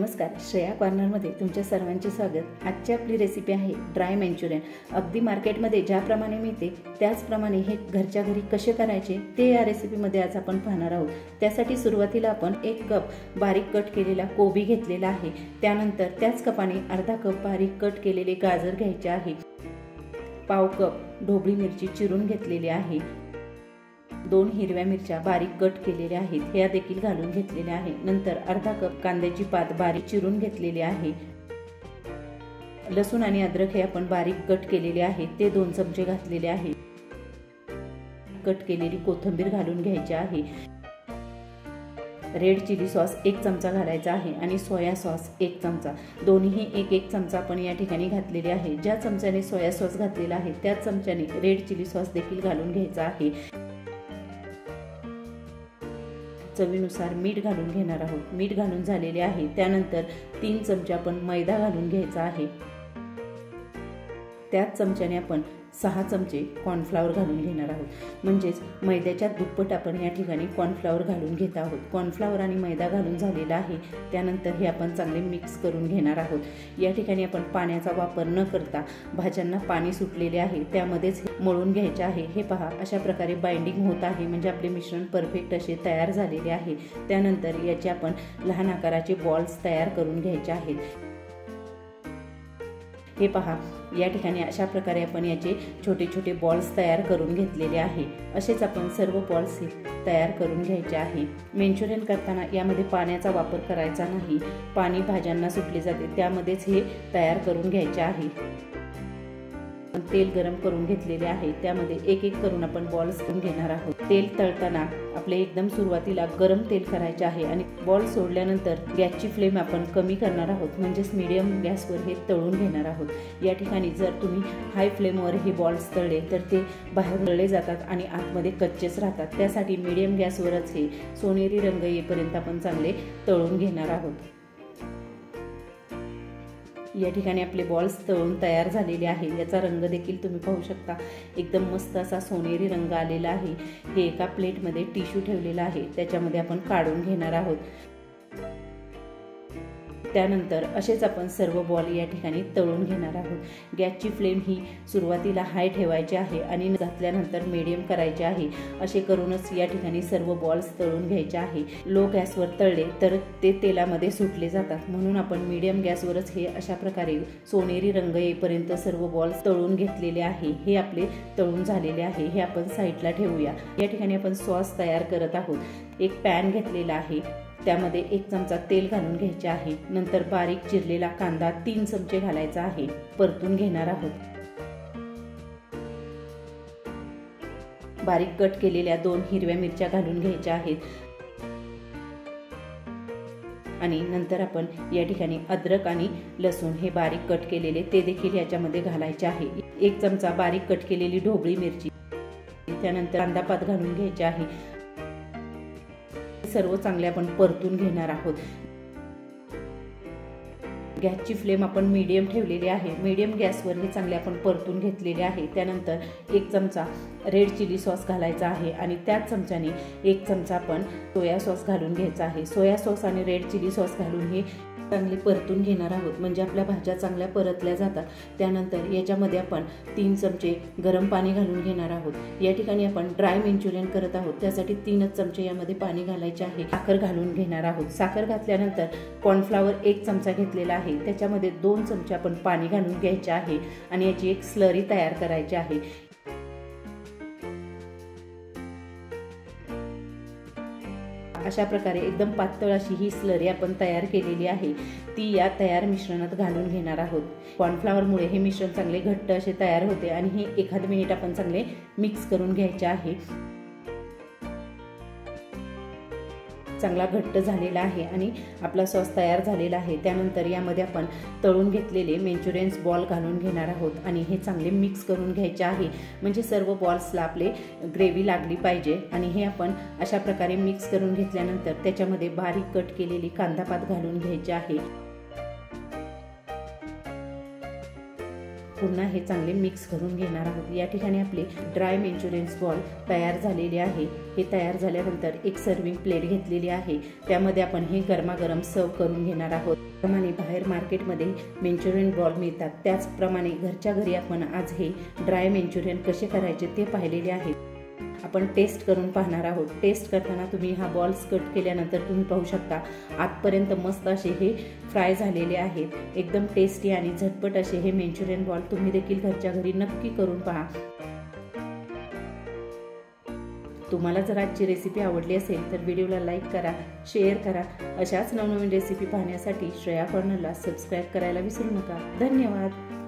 नमस्कार, श्रेया कॉर्नरमध्ये तुमच्या सर्वांचे स्वागत। आजची आपली रेसिपी आहे ड्राय मंचुरियन। अगदी मार्केटमध्ये ज्याप्रमाणे मिळते त्याचप्रमाणे हे घरच्या घरी कसे करायचे ते या रेसिपीमध्ये आज आपण पाहणार आहोत। त्यासाठी सुरुवातीला आपण 1 कप बारीक कट केलेला कोबी घेतलेला आहे। त्यानंतर त्याच कपाने अर्धा कप बारीक कट केलेले गाजर घ्यायचे आहे। पाव कप ढोबळी मिरची चिरून घेतलेली आहे। 2 हिरव्या मिरच्या बारीक कट केलेल्या आहेत, ह्या देखील घालून घेतलेल्या आहे। नंतर अर्धा कप कांद्याची पात बारीक चिरून घेतलेली आहे। लसूण आणि अद्रक हे आपण बारीक कट केलेले आहे, ते 2 चमचे घातलेले आहे। कट केलेली कोथिंबीर घालून घ्यायची आहे। रेड चिली सॉस 1 चमचा घालायचा आहे आणि सोया सॉस 1 चमचा, दोन्ही 1-1 चमचा आपण या ठिकाणी घातलेले आहे। ज्या चमच्याने सोया सॉस घातलेला आहे त्याच चमच्याने रेड चिली सॉस देखील घालून घ्यायचा आहे। चवीनुसार मीठ घालून घेणार आहोत। मीठ घालून झालेले आहे। त्यानंतर 3 चमचे आपण मैदा घालून घ्यायचा आहे। त्याच चमच्याने आपण 6 चमचे कॉर्नफ्लॉवर घालून घेणार आहोत। म्हणजेच मैद्याच्या दुप्पट आपण या ठिकाणी कॉर्नफ्लॉवर घालून घेत आहोत। कॉर्नफ्लॉवर आणि मैदा घालून झालेला आहे। त्यानंतर हे आपण चांगले मिक्स करून घेणार आहोत। या ठिकाणी आपण पाण्याचा वापर न करता भाज्यांना पाणी सुटलेले आहे त्यामध्येच मळून घ्यायचे आहे। हे पहा, अशा प्रकारे बाइंडिंग होत आहे, म्हणजे आपले मिश्रण परफेक्ट असे तयार झालेले आहे। त्यानंतर याचे आपण लहान आकाराचे बॉल्स तयार करून घ्यायचे आहेत। हे पहा, या ठिकाणी अशा प्रकारे आपण याचे छोटे छोटे बॉल्स तयार करून घेतलेले आहे। असेच आपण सर्व बॉल्स तयार करून घ्यायचे आहे। मंचुरियन करताना यामध्ये पाण्याचा वापर करायचा नाही, पाणी भाज्यांना सुटले जाते, त्यामध्येच हे तयार करून घ्यायचे आहे। तेल गरम करून घेतलेले आहे, त्यामध्ये 1-1 करून आपण बॉल्स करून घेणार आहोत। तेल तळताना आपले एकदम सुरुवातीला गरम तेल करायचे आहे आणि बॉल सोडल्यानंतर गॅसची फ्लेम आपण कमी करणार आहोत, म्हणजेच मीडियम गॅसवर हे तळून घेणार आहोत। या ठिकाणी जर तुम्ही हाय फ्लेमवर हे बॉल्स तळले तर ते बाहेर तळले जातात आणि आतमध्ये कच्चेच राहतात। त्यासाठी मीडियम गॅसवरच हे सोनेरी रंग येईपर्यंत आपण चांगले तळून घेणार आहोत। या ठिकाणी आपले बॉल्स तळून तयार झालेले आहे। याचा रंग देखील तुम्ही पाहू शकता, एकदम मस्त असा सोनेरी रंग आलेला आहे। हे एका प्लेटमध्ये टिश्यू ठेवलेला आहे, त्याच्यामध्ये आपण काढून घेणार आहोत। त्यानंतर असेच आपण सर्व बॉल या ठिकाणी तळून घेणार आहोत। गॅसची फ्लेम ही सुरुवातीला हाय ठेवायची आहे आणि घातल्यानंतर मीडियम करायचे आहे। असे करूनच या ठिकाणी सर्व बॉल्स तळून घ्यायचे आहे। लो गॅसवर तळले तर ते तेलामध्ये सुटले जातात, म्हणून आपण मीडियम गॅसवरच हे अशा प्रकारे सोनेरी रंग येईपर्यंत सर्व बॉल्स तळून घेतलेले आहे। हे आपले तळून झालेले आहे, हे आपण साईडला ठेवूया। या ठिकाणी आपण सॉस तयार करत आहोत। एक पॅन घेतलेला आहे, त्यामध्ये 1 चमचा तेल घालून घ्यायचे आहे। नंतर बारीक चिरलेला कांदा 3 चमचे घालायचा आहे, परतून घेणार आहोत। बारीक कट केलेल्या 2 हिरव्या मिरच्या घालून घ्यायच्या आहेत आणि नंतर आपण या ठिकाणी अद्रक आणि लसूण हे बारीक कट केलेले ते देखील याच्यामध्ये घालायचे आहे। 1 चमचा बारीक कट केलेली ढोबळी मिरची, त्यानंतर कांदा पात घालून घ्यायचे आहे। सर्व चांगले आपण परतून घेणार आहोत। गॅसची फ्लेम आपण मीडियम ठेवलेली आहे। मीडियम गॅसवर हे चांगले आपण परतून घेतलेले आहे। त्यानंतर 1 चमचा रेड चिली सॉस घालायचा आहे आणि त्याच चमच्याने 1 चमचा आपण सोया सॉस घालून घ्यायचा आहे। सोया सॉस आणि रेड चिली सॉस घालून हे चांगले परतून घेणार आहोत, म्हणजे आपल्या भाज्या चांगल्या परतल्या जातात। त्यानंतर याच्यामध्ये आपण 3 चमचे गरम पाणी घालून घेणार आहोत। या ठिकाणी आपण ड्राय मंचुरियन करत आहोत, त्यासाठी 3 चमचे यामध्ये पाणी घालायचे आहे। साखर घालून घेणार आहोत। साखर घातल्यानंतर कॉर्नफ्लॉवर 1 चमचा घेतलेला आहे, त्याच्यामध्ये 2 चमचे आपण पाणी घालून घ्यायचे आहे आणि याची एक स्लरी तयार करायची आहे। अशा प्रकारे एकदम पातळ अशी ही स्लरी आपण तयार केलेली आहे, ती या तयार मिश्रणात घालून घेणार आहोत। कॉर्नफ्लॉवरमुळे हे मिश्रण चांगले घट्ट असे तयार होते आणि हे 1 मिनिट आपण चांगले मिक्स करून घ्यायचे आहे। चांगला घट्ट झालेला आहे आणि आपला सॉस तयार झालेला आहे। त्यानंतर यामध्ये आपण तळून घेतलेले मंचुरियन्स बॉल घालून घेणार आहोत आणि हे चांगले मिक्स करून घ्यायचे आहे, म्हणजे सर्व बॉल्सला आपले ग्रेव्ही लागली पाहिजे। आणि हे आपण अशा प्रकारे मिक्स करून घेतल्यानंतर त्याच्यामध्ये बारीक कट केलेली कांदा पात घालून घ्यायचे आहे। पुन्हा हे चांगले मिक्स करून घेणार आहोत। या ठिकाणी आपले ड्राय मंचुरियन्स बॉल तयार झालेले आहे। हे तयार झाल्यानंतर एक सर्विंग प्लेट घेतलेली आहे, त्यामध्ये आपण हे गरमागरम सर्व करून घेणार आहोत। प्रमाणे बाहेर मार्केटमध्ये मंचुरियन बॉल मिळतात, त्याचप्रमाणे घरच्या घरी आपण आज हे ड्राय मंचुरियन कसे करायचे ते पाहिलेले आहे। आपण टेस्ट करून पाहणार आहोत। टेस्ट करताना तुम्ही हा बॉल्स कट केल्यानंतर तुम्ही पाहू शकता आतपर्यंत मस्त असे हे फ्राय झालेले आहेत। एकदम टेस्टी आणि झटपट असे हे मंचुरियन बॉल तुम्ही देखील घरच्या घरी नक्की करून पहा। तुम्हाला जर आजची रेसिपी आवडली असेल तर व्हिडिओला लाईक करा, शेअर करा। अशाच नवनवीन रेसिपी पाहण्यासाठी श्रेया कॉर्नरला सबस्क्राईब करायला विसरू नका। धन्यवाद।